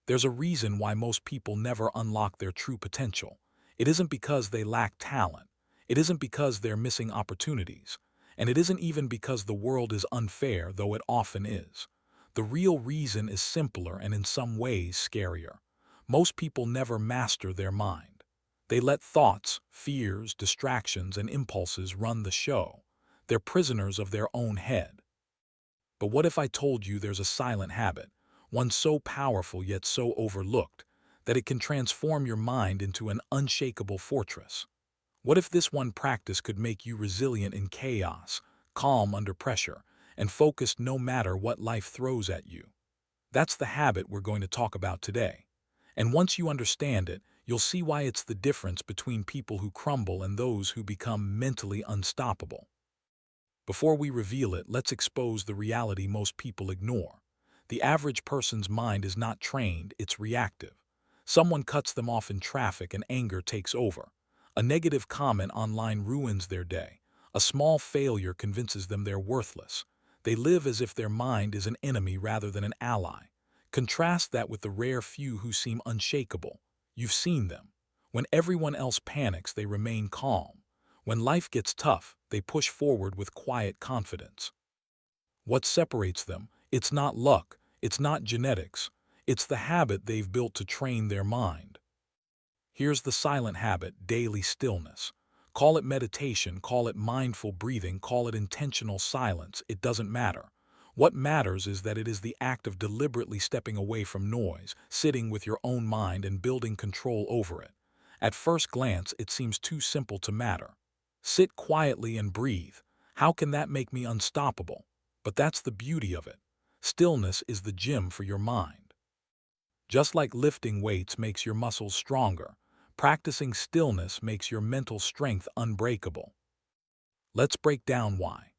There's a reason why most people never unlock their true potential. It isn't because they lack talent. It isn't because they're missing opportunities. And it isn't even because the world is unfair, though it often is. The real reason is simpler and in some ways scarier. Most people never master their mind. They let thoughts, fears, distractions, and impulses run the show. They're prisoners of their own head. But what if I told you there's a silent habit, one so powerful yet so overlooked, that it can transform your mind into an unshakable fortress? What if this one practice could make you resilient in chaos, calm under pressure, and focused no matter what life throws at you? That's the habit we're going to talk about today. And once you understand it, you'll see why it's the difference between people who crumble and those who become mentally unstoppable. Before we reveal it, let's expose the reality most people ignore. The average person's mind is not trained, it's reactive. Someone cuts them off in traffic and anger takes over. A negative comment online ruins their day. A small failure convinces them they're worthless. They live as if their mind is an enemy rather than an ally. Contrast that with the rare few who seem unshakable. You've seen them. When everyone else panics, they remain calm. When life gets tough, they push forward with quiet confidence. What separates them? It's not luck, it's not genetics, it's the habit they've built to train their mind. Here's the silent habit: daily stillness. Call it meditation, call it mindful breathing, call it intentional silence, it doesn't matter. What matters is that it is the act of deliberately stepping away from noise, sitting with your own mind and building control over it. At first glance, it seems too simple to matter. Sit quietly and breathe. How can that make me unstoppable? But that's the beauty of it. Stillness is the gym for your mind. Just like lifting weights makes your muscles stronger, practicing stillness makes your mental strength unbreakable. Let's break down why.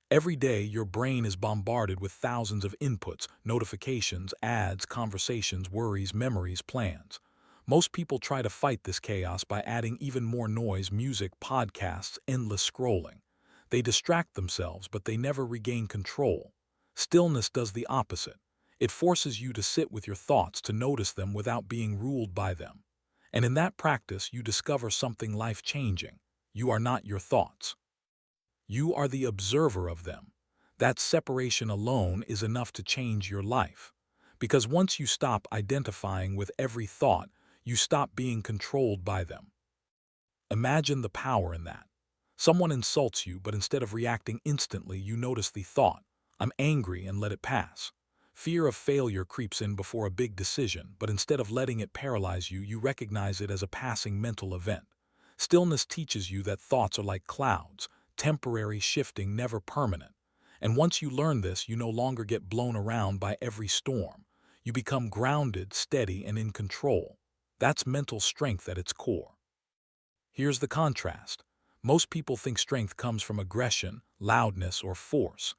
Every day, your brain is bombarded with thousands of inputs: notifications, ads, conversations, worries, memories, plans. Most people try to fight this chaos by adding even more noise: music, podcasts, endless scrolling. They distract themselves, but they never regain control. Stillness does the opposite. It forces you to sit with your thoughts, to notice them without being ruled by them. And in that practice, you discover something life-changing. You are not your thoughts. You are the observer of them. That separation alone is enough to change your life. Because once you stop identifying with every thought, you stop being controlled by them. Imagine the power in that. Someone insults you, but instead of reacting instantly, you notice the thought: I'm angry, and let it pass. Fear of failure creeps in before a big decision, but instead of letting it paralyze you, you recognize it as a passing mental event. Stillness teaches you that thoughts are like clouds, temporary, shifting, never permanent. And once you learn this, you no longer get blown around by every storm. You become grounded, steady, and in control. That's mental strength at its core. Here's the contrast. Most people think strength comes from aggression, loudness, or force.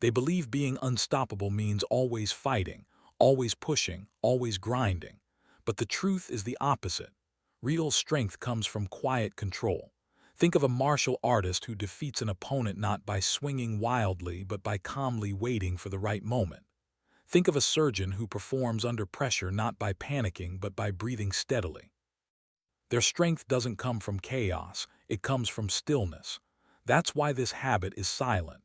They believe being unstoppable means always fighting, always pushing, always grinding. But the truth is the opposite. Real strength comes from quiet control. Think of a martial artist who defeats an opponent not by swinging wildly, but by calmly waiting for the right moment. Think of a surgeon who performs under pressure not by panicking, but by breathing steadily. Their strength doesn't come from chaos, it comes from stillness. That's why this habit is silent.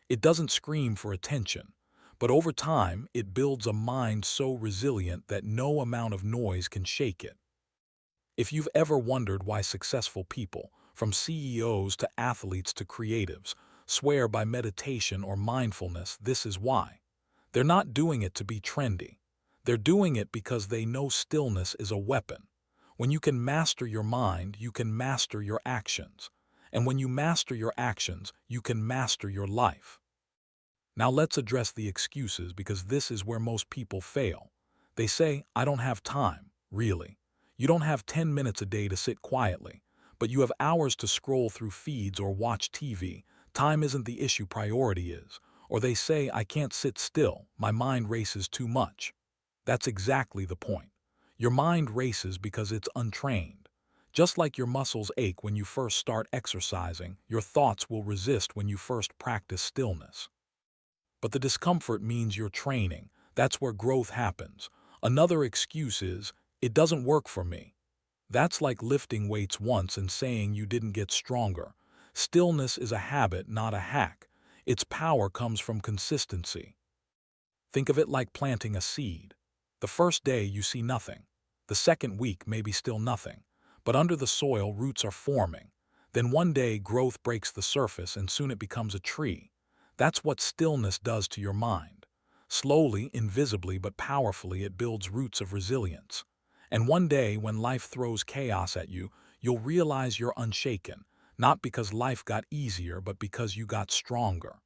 It doesn't scream for attention, but over time it builds a mind so resilient that no amount of noise can shake it. If you've ever wondered why successful people, from CEOs to athletes to creatives, swear by meditation or mindfulness, this is why. They're not doing it to be trendy. They're doing it because they know stillness is a weapon. When you can master your mind, you can master your actions. And when you master your actions, you can master your life. Now let's address the excuses, because this is where most people fail. They say, I don't have time. Really? You don't have 10 minutes a day to sit quietly, but you have hours to scroll through feeds or watch TV. Time isn't the issue, priority is. Or they say, I can't sit still, my mind races too much. That's exactly the point. Your mind races because it's untrained. Just like your muscles ache when you first start exercising, your thoughts will resist when you first practice stillness. But the discomfort means you're training. That's where growth happens. Another excuse is, it doesn't work for me. That's like lifting weights once and saying you didn't get stronger. Stillness is a habit, not a hack. Its power comes from consistency. Think of it like planting a seed. The first day you see nothing. The second week maybe still nothing. But under the soil, roots are forming. Then one day growth breaks the surface and soon it becomes a tree. That's what stillness does to your mind. Slowly, invisibly, but powerfully, it builds roots of resilience. And one day, when life throws chaos at you, you'll realize you're unshaken, not because life got easier, but because you got stronger.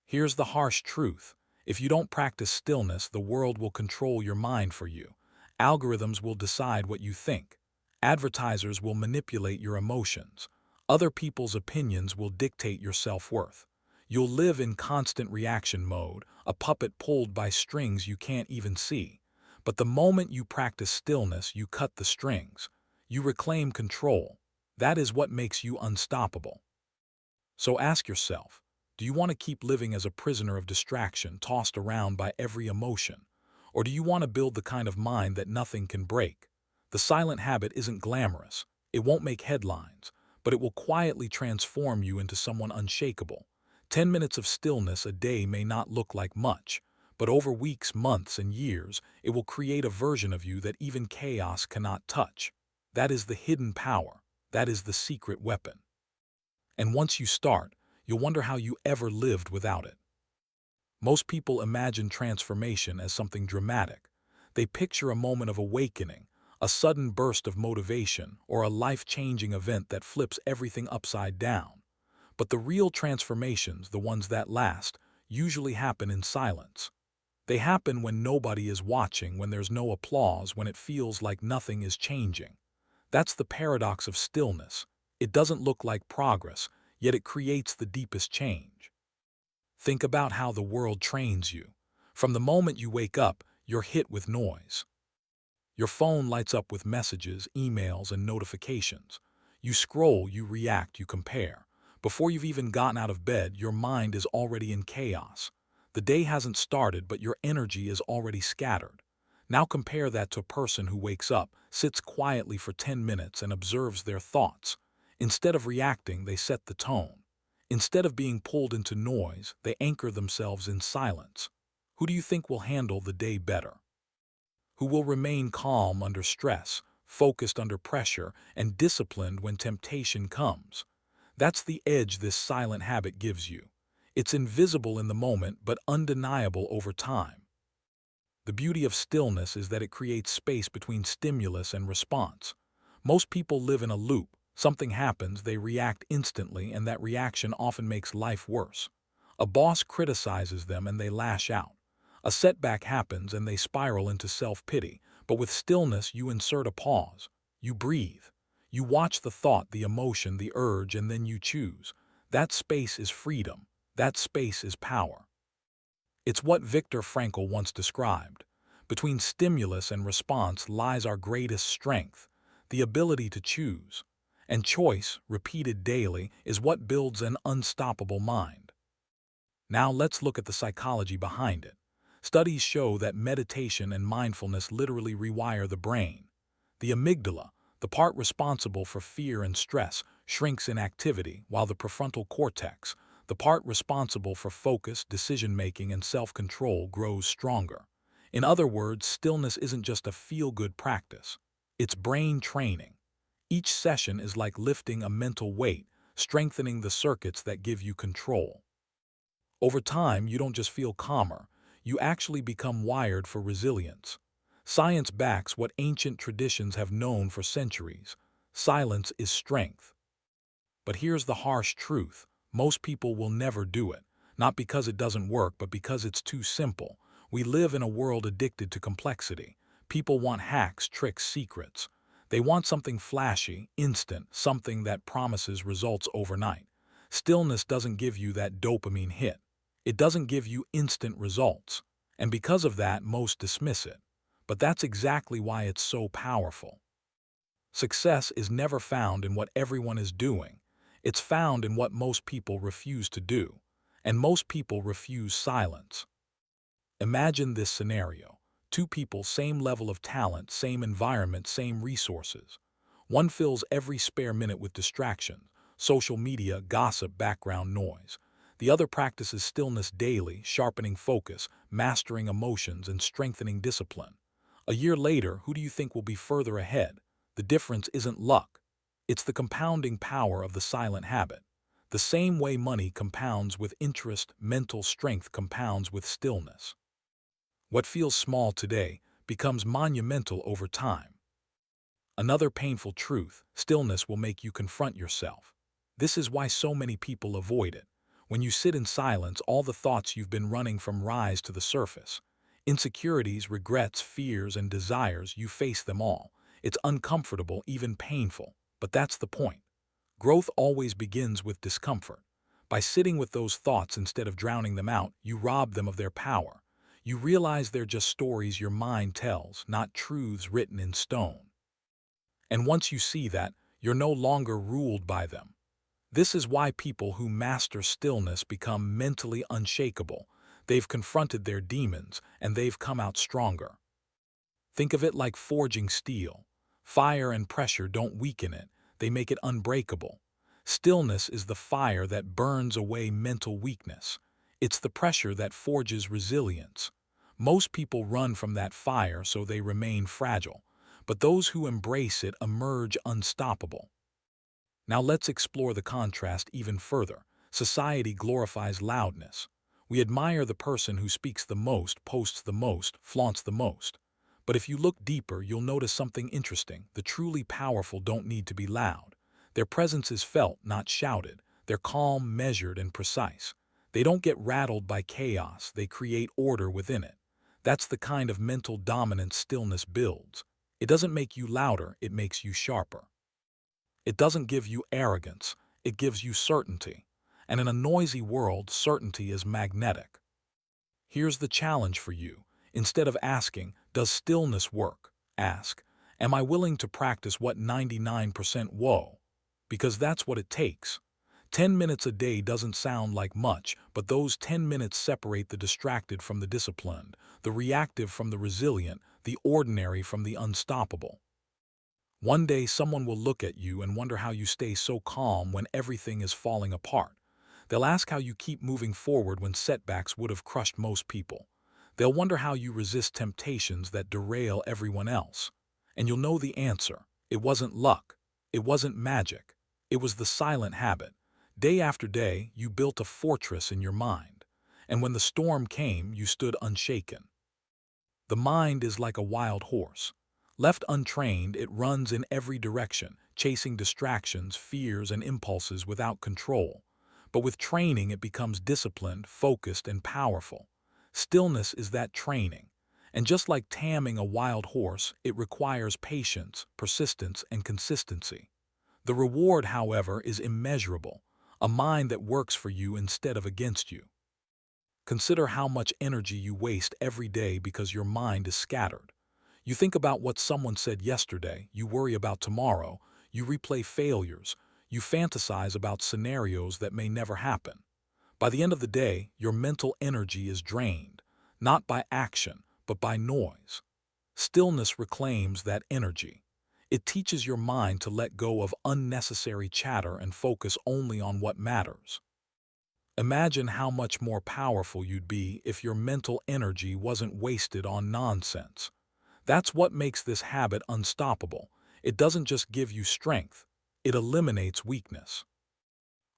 Here's the harsh truth. If you don't practice stillness, the world will control your mind for you. Algorithms will decide what you think. Advertisers will manipulate your emotions. Other people's opinions will dictate your self-worth. You'll live in constant reaction mode, a puppet pulled by strings you can't even see. But the moment you practice stillness, you cut the strings. You reclaim control. That is what makes you unstoppable. So ask yourself, do you want to keep living as a prisoner of distraction, tossed around by every emotion? Or do you want to build the kind of mind that nothing can break? The silent habit isn't glamorous. It won't make headlines, but it will quietly transform you into someone unshakable. 10 minutes of stillness a day may not look like much, but over weeks, months, and years, it will create a version of you that even chaos cannot touch. That is the hidden power. That is the secret weapon. And once you start, you'll wonder how you ever lived without it. Most people imagine transformation as something dramatic. They picture a moment of awakening, a sudden burst of motivation, or a life-changing event that flips everything upside down. But the real transformations, the ones that last, usually happen in silence. They happen when nobody is watching, when there's no applause, when it feels like nothing is changing. That's the paradox of stillness. It doesn't look like progress, yet it creates the deepest change. Think about how the world trains you. From the moment you wake up, you're hit with noise. Your phone lights up with messages, emails, and notifications. You scroll, you react, you compare. Before you've even gotten out of bed, your mind is already in chaos. The day hasn't started, but your energy is already scattered. Now compare that to a person who wakes up, sits quietly for 10 minutes, and observes their thoughts. Instead of reacting, they set the tone. Instead of being pulled into noise, they anchor themselves in silence. Who do you think will handle the day better? Who will remain calm under stress, focused under pressure, and disciplined when temptation comes? That's the edge this silent habit gives you. It's invisible in the moment, but undeniable over time. The beauty of stillness is that it creates space between stimulus and response. Most people live in a loop. Something happens, they react instantly, and that reaction often makes life worse. A boss criticizes them and they lash out. A setback happens and they spiral into self-pity. But with stillness, you insert a pause. You breathe. You watch the thought, the emotion, the urge, and then you choose. That space is freedom. That space is power. It's what Viktor Frankl once described. Between stimulus and response lies our greatest strength, the ability to choose. And choice, repeated daily, is what builds an unstoppable mind. Now let's look at the psychology behind it. Studies show that meditation and mindfulness literally rewire the brain. The amygdala, the part responsible for fear and stress, shrinks in activity, while the prefrontal cortex, the part responsible for focus, decision-making, and self-control, grows stronger. In other words, stillness isn't just a feel-good practice. It's brain training. Each session is like lifting a mental weight, strengthening the circuits that give you control. Over time, you don't just feel calmer, you actually become wired for resilience. Science backs what ancient traditions have known for centuries. Silence is strength. But here's the harsh truth. Most people will never do it, not because it doesn't work, but because it's too simple. We live in a world addicted to complexity. People want hacks, tricks, secrets. They want something flashy, instant, something that promises results overnight. Stillness doesn't give you that dopamine hit. It doesn't give you instant results. And because of that, most dismiss it. But that's exactly why it's so powerful. Success is never found in what everyone is doing. It's found in what most people refuse to do. And most people refuse silence. Imagine this scenario. Two people, same level of talent, same environment, same resources. One fills every spare minute with distractions, social media, gossip, background noise. The other practices stillness daily, sharpening focus, mastering emotions, and strengthening discipline. A year later, who do you think will be further ahead? The difference isn't luck. It's the compounding power of the silent habit. The same way money compounds with interest, mental strength compounds with stillness. What feels small today becomes monumental over time. Another painful truth, stillness will make you confront yourself. This is why so many people avoid it. When you sit in silence, all the thoughts you've been running from rise to the surface. Insecurities, regrets, fears, and desires, you face them all. It's uncomfortable, even painful, but that's the point. Growth always begins with discomfort. By sitting with those thoughts instead of drowning them out, you rob them of their power. You realize they're just stories your mind tells, not truths written in stone. And once you see that, you're no longer ruled by them. This is why people who master stillness become mentally unshakable. They've confronted their demons, and they've come out stronger. Think of it like forging steel. Fire and pressure don't weaken it, they make it unbreakable. Stillness is the fire that burns away mental weakness. It's the pressure that forges resilience. Most people run from that fire so they remain fragile, but those who embrace it emerge unstoppable. Now let's explore the contrast even further. Society glorifies loudness. We admire the person who speaks the most, posts the most, flaunts the most. But if you look deeper, you'll notice something interesting. The truly powerful don't need to be loud. Their presence is felt, not shouted. They're calm, measured, and precise. They don't get rattled by chaos, they create order within it. That's the kind of mental dominance stillness builds. It doesn't make you louder, it makes you sharper. It doesn't give you arrogance, it gives you certainty. And in a noisy world, certainty is magnetic. Here's the challenge for you. Instead of asking, does stillness work? Ask, am I willing to practice what 99% whoa? Because that's what it takes. 10 minutes a day doesn't sound like much, but those 10 minutes separate the distracted from the disciplined, the reactive from the resilient, the ordinary from the unstoppable. One day someone will look at you and wonder how you stay so calm when everything is falling apart. They'll ask how you keep moving forward when setbacks would have crushed most people. They'll wonder how you resist temptations that derail everyone else. And you'll know the answer. It wasn't luck. It wasn't magic. It was the silent habit. Day after day, you built a fortress in your mind. And when the storm came, you stood unshaken. The mind is like a wild horse. Left untrained, it runs in every direction, chasing distractions, fears, and impulses without control. But with training, it becomes disciplined, focused, and powerful. Stillness is that training. And just like taming a wild horse, it requires patience, persistence, and consistency. The reward, however, is immeasurable, a mind that works for you instead of against you. Consider how much energy you waste every day because your mind is scattered. You think about what someone said yesterday, you worry about tomorrow, you replay failures, you fantasize about scenarios that may never happen. By the end of the day, your mental energy is drained, not by action, but by noise. Stillness reclaims that energy. It teaches your mind to let go of unnecessary chatter and focus only on what matters. Imagine how much more powerful you'd be if your mental energy wasn't wasted on nonsense. That's what makes this habit unstoppable. It doesn't just give you strength, it eliminates weakness.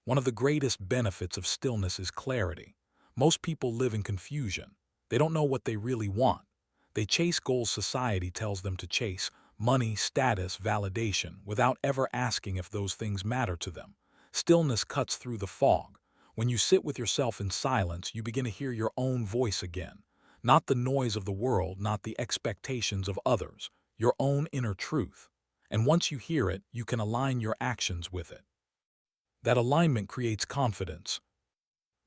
One of the greatest benefits of stillness is clarity. Most people live in confusion. They don't know what they really want. They chase goals society tells them to chase, money, status, validation, without ever asking if those things matter to them. Stillness cuts through the fog. When you sit with yourself in silence, you begin to hear your own voice again. Not the noise of the world, not the expectations of others, your own inner truth. And once you hear it, you can align your actions with it. That alignment creates confidence,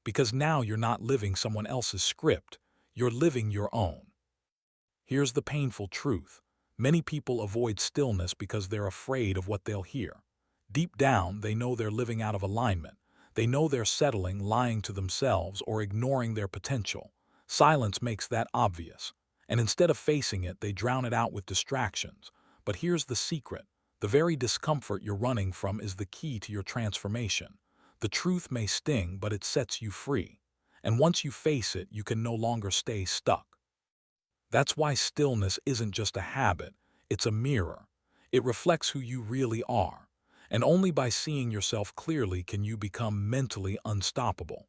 because now you're not living someone else's script, you're living your own. Here's the painful truth. Many people avoid stillness because they're afraid of what they'll hear. Deep down, they know they're living out of alignment. They know they're settling, lying to themselves, or ignoring their potential. Silence makes that obvious. And instead of facing it, they drown it out with distractions. But here's the secret. The very discomfort you're running from is the key to your transformation. The truth may sting, but it sets you free. And once you face it, you can no longer stay stuck. That's why stillness isn't just a habit, it's a mirror. It reflects who you really are. And only by seeing yourself clearly can you become mentally unstoppable.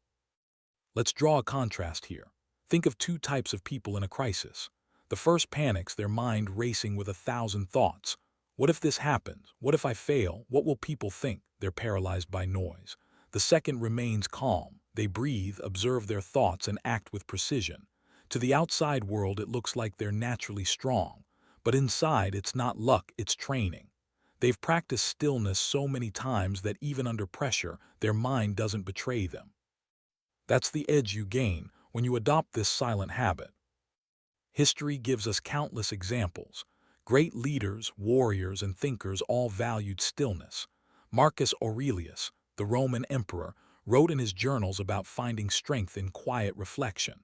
Let's draw a contrast here. Think of two types of people in a crisis. The first panics, their mind racing with 1,000 thoughts. What if this happens? What if I fail? What will people think? They're paralyzed by noise. The second remains calm. They breathe, observe their thoughts, and act with precision. To the outside world, it looks like they're naturally strong. But inside, it's not luck, it's training. They've practiced stillness so many times that even under pressure, their mind doesn't betray them. That's the edge you gain when you adopt this silent habit. History gives us countless examples. Great leaders, warriors, and thinkers all valued stillness. Marcus Aurelius, the Roman emperor, wrote in his journals about finding strength in quiet reflection.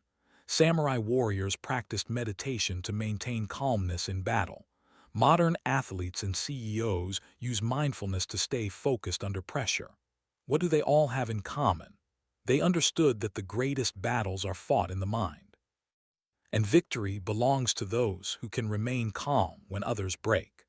Samurai warriors practiced meditation to maintain calmness in battle. Modern athletes and CEOs use mindfulness to stay focused under pressure. What do they all have in common? They understood that the greatest battles are fought in the mind. And victory belongs to those who can remain calm when others break.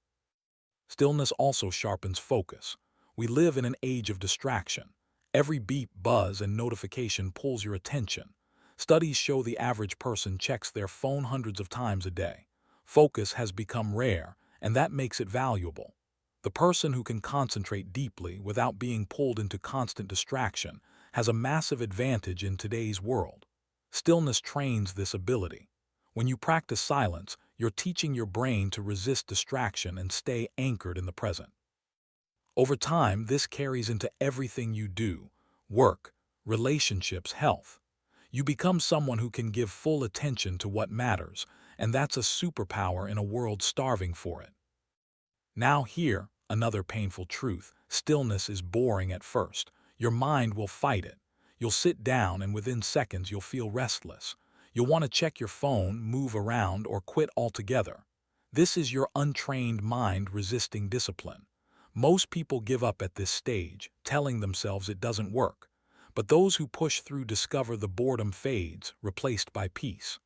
Stillness also sharpens focus. We live in an age of distraction. Every beep, buzz, and notification pulls your attention. Studies show the average person checks their phone hundreds of times a day. Focus has become rare, and that makes it valuable. The person who can concentrate deeply without being pulled into constant distraction has a massive advantage in today's world. Stillness trains this ability. When you practice silence, you're teaching your brain to resist distraction and stay anchored in the present. Over time, this carries into everything you do: work, relationships, health. You become someone who can give full attention to what matters, and that's a superpower in a world starving for it. Now here, another painful truth: stillness is boring at first. Your mind will fight it. You'll sit down and within seconds you'll feel restless. You'll want to check your phone, move around, or quit altogether. This is your untrained mind resisting discipline. Most people give up at this stage, telling themselves it doesn't work. But those who push through discover the boredom fades, replaced by peace.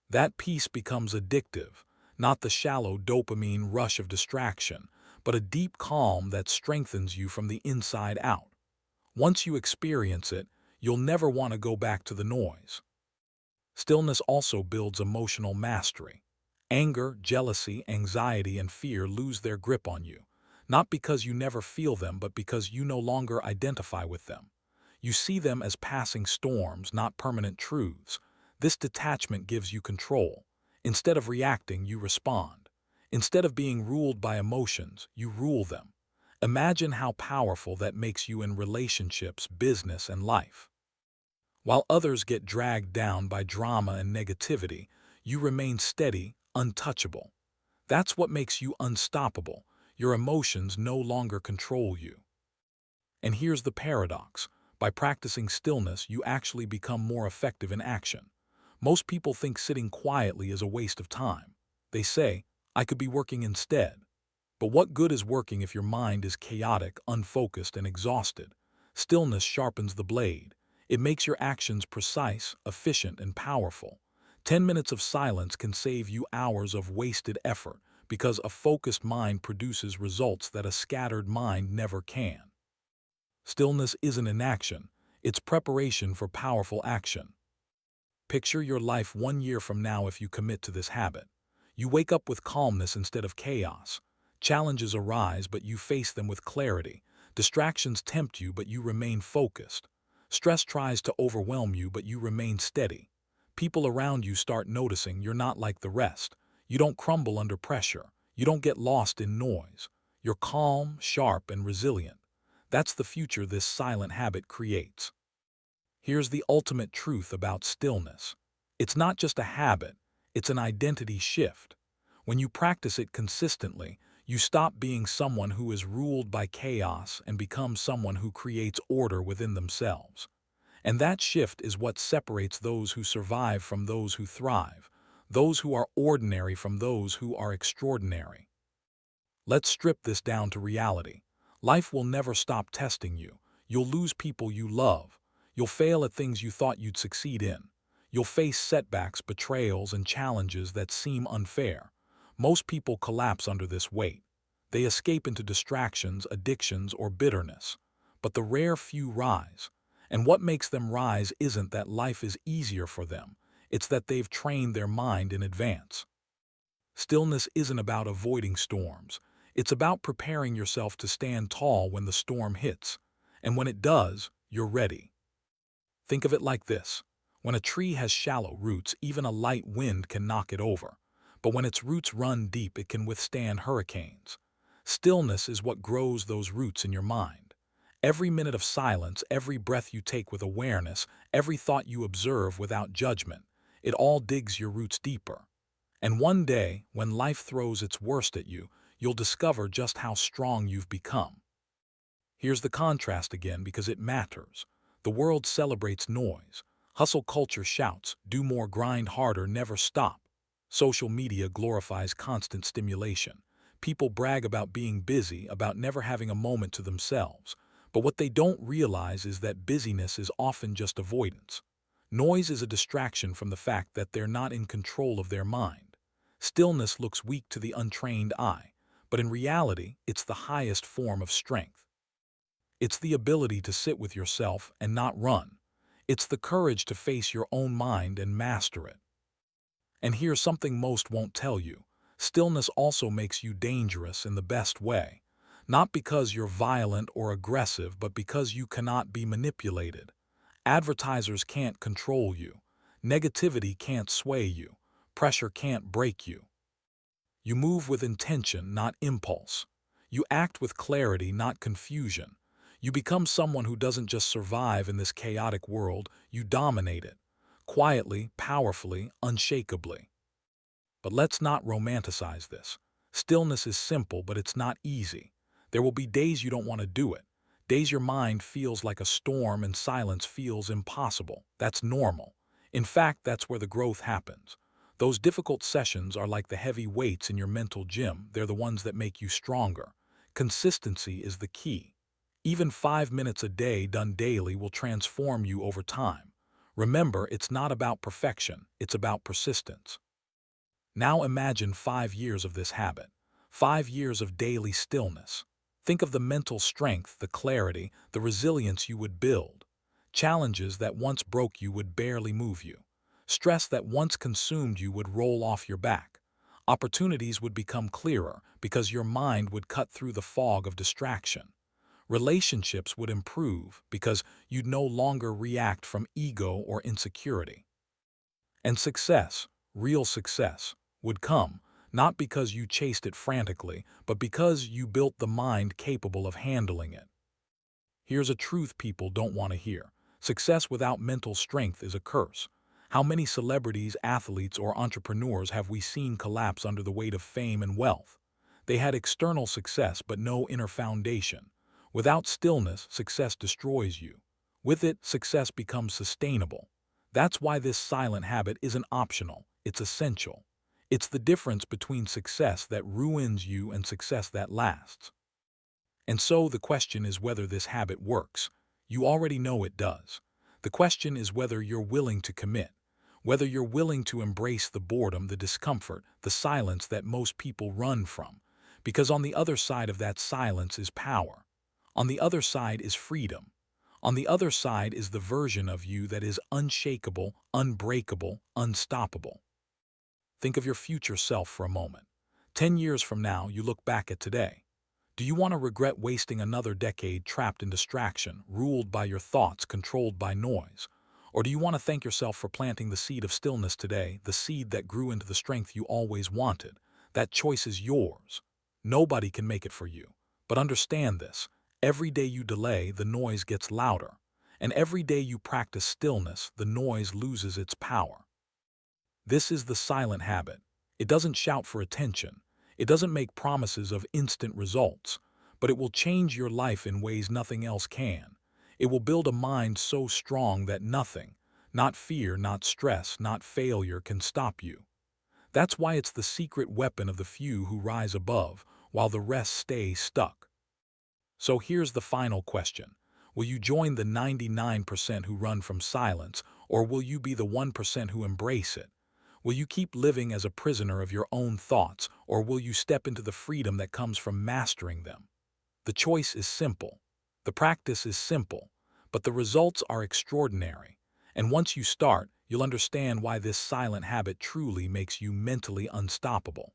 That peace becomes addictive, not the shallow dopamine rush of distraction, but a deep calm that strengthens you from the inside out. Once you experience it, you'll never want to go back to the noise. Stillness also builds emotional mastery. Anger, jealousy, anxiety, and fear lose their grip on you, not because you never feel them, but because you no longer identify with them. You see them as passing storms, not permanent truths. This detachment gives you control. Instead of reacting, you respond. Instead of being ruled by emotions, you rule them. Imagine how powerful that makes you in relationships, business, and life. While others get dragged down by drama and negativity, you remain steady, untouchable. That's what makes you unstoppable. Your emotions no longer control you. And here's the paradox. By practicing stillness, you actually become more effective in action. Most people think sitting quietly is a waste of time. They say, I could be working instead. But what good is working if your mind is chaotic, unfocused, and exhausted? Stillness sharpens the blade. It makes your actions precise, efficient, and powerful. 10 minutes of silence can save you hours of wasted effort because a focused mind produces results that a scattered mind never can. Stillness isn't inaction, it's preparation for powerful action. Picture your life 1 year from now if you commit to this habit. You wake up with calmness instead of chaos. Challenges arise, but you face them with clarity. Distractions tempt you, but you remain focused. Stress tries to overwhelm you, but you remain steady. People around you start noticing you're not like the rest. You don't crumble under pressure. You don't get lost in noise. You're calm, sharp, and resilient. That's the future this silent habit creates. Here's the ultimate truth about stillness. It's not just a habit, it's an identity shift. When you practice it consistently, you stop being someone who is ruled by chaos and become someone who creates order within themselves. And that shift is what separates those who survive from those who thrive. those who are ordinary from those who are extraordinary. Let's strip this down to reality. Life will never stop testing you. You'll lose people you love. You'll fail at things you thought you'd succeed in. You'll face setbacks, betrayals, and challenges that seem unfair. Most people collapse under this weight. They escape into distractions, addictions, or bitterness. But the rare few rise. And what makes them rise isn't that life is easier for them. It's that they've trained their mind in advance. Stillness isn't about avoiding storms. It's about preparing yourself to stand tall when the storm hits. And when it does, you're ready. Think of it like this. When a tree has shallow roots, even a light wind can knock it over. But when its roots run deep, it can withstand hurricanes. Stillness is what grows those roots in your mind. Every minute of silence, every breath you take with awareness, every thought you observe without judgment, it all digs your roots deeper. And one day, when life throws its worst at you, you'll discover just how strong you've become. Here's the contrast again because it matters. The world celebrates noise. Hustle culture shouts, do more, grind harder, never stop. Social media glorifies constant stimulation. People brag about being busy, about never having a moment to themselves. But what they don't realize is that busyness is often just avoidance. Noise is a distraction from the fact that they're not in control of their mind. Stillness looks weak to the untrained eye, but in reality, it's the highest form of strength. It's the ability to sit with yourself and not run. It's the courage to face your own mind and master it. And here's something most won't tell you. Stillness also makes you dangerous in the best way. Not because you're violent or aggressive, but because you cannot be manipulated. Advertisers can't control you. Negativity can't sway you. Pressure can't break you. You move with intention, not impulse. You act with clarity, not confusion. You become someone who doesn't just survive in this chaotic world, you dominate it. Quietly, powerfully, unshakably. But let's not romanticize this. Stillness is simple, but it's not easy. There will be days you don't want to do it. Days your mind feels like a storm and silence feels impossible. That's normal. In fact, that's where the growth happens. Those difficult sessions are like the heavy weights in your mental gym. They're the ones that make you stronger. Consistency is the key. Even 5 minutes a day done daily will transform you over time. Remember, it's not about perfection, it's about persistence. Now imagine 5 years of this habit. 5 years of daily stillness. Think of the mental strength, the clarity, the resilience you would build. Challenges that once broke you would barely move you. Stress that once consumed you would roll off your back. Opportunities would become clearer because your mind would cut through the fog of distraction. Relationships would improve because you'd no longer react from ego or insecurity. And success, real success, would come, not because you chased it frantically, but because you built the mind capable of handling it. Here's a truth people don't want to hear. Success without mental strength is a curse. How many celebrities, athletes, or entrepreneurs have we seen collapse under the weight of fame and wealth? They had external success but no inner foundation. Without stillness, success destroys you. With it, success becomes sustainable. That's why this silent habit isn't optional, it's essential. It's the difference between success that ruins you and success that lasts. And so the question is whether this habit works. You already know it does. The question is whether you're willing to commit, whether you're willing to embrace the boredom, the discomfort, the silence that most people run from. Because on the other side of that silence is power. On the other side is freedom. On the other side is the version of you that is unshakable, unbreakable, unstoppable. Think of your future self for a moment. 10 years from now, you look back at today. Do you want to regret wasting another decade trapped in distraction, ruled by your thoughts, controlled by noise? Or do you want to thank yourself for planting the seed of stillness today, the seed that grew into the strength you always wanted? That choice is yours. Nobody can make it for you. But understand this. Every day you delay, the noise gets louder. And every day you practice stillness, the noise loses its power. This is the silent habit. It doesn't shout for attention. It doesn't make promises of instant results. But it will change your life in ways nothing else can. It will build a mind so strong that nothing, not fear, not stress, not failure, can stop you. That's why it's the secret weapon of the few who rise above, while the rest stay stuck. So here's the final question. Will you join the 99% who run from silence, or will you be the 1% who embrace it? Will you keep living as a prisoner of your own thoughts, or will you step into the freedom that comes from mastering them? The choice is simple. The practice is simple, but the results are extraordinary. And once you start, you'll understand why this silent habit truly makes you mentally unstoppable.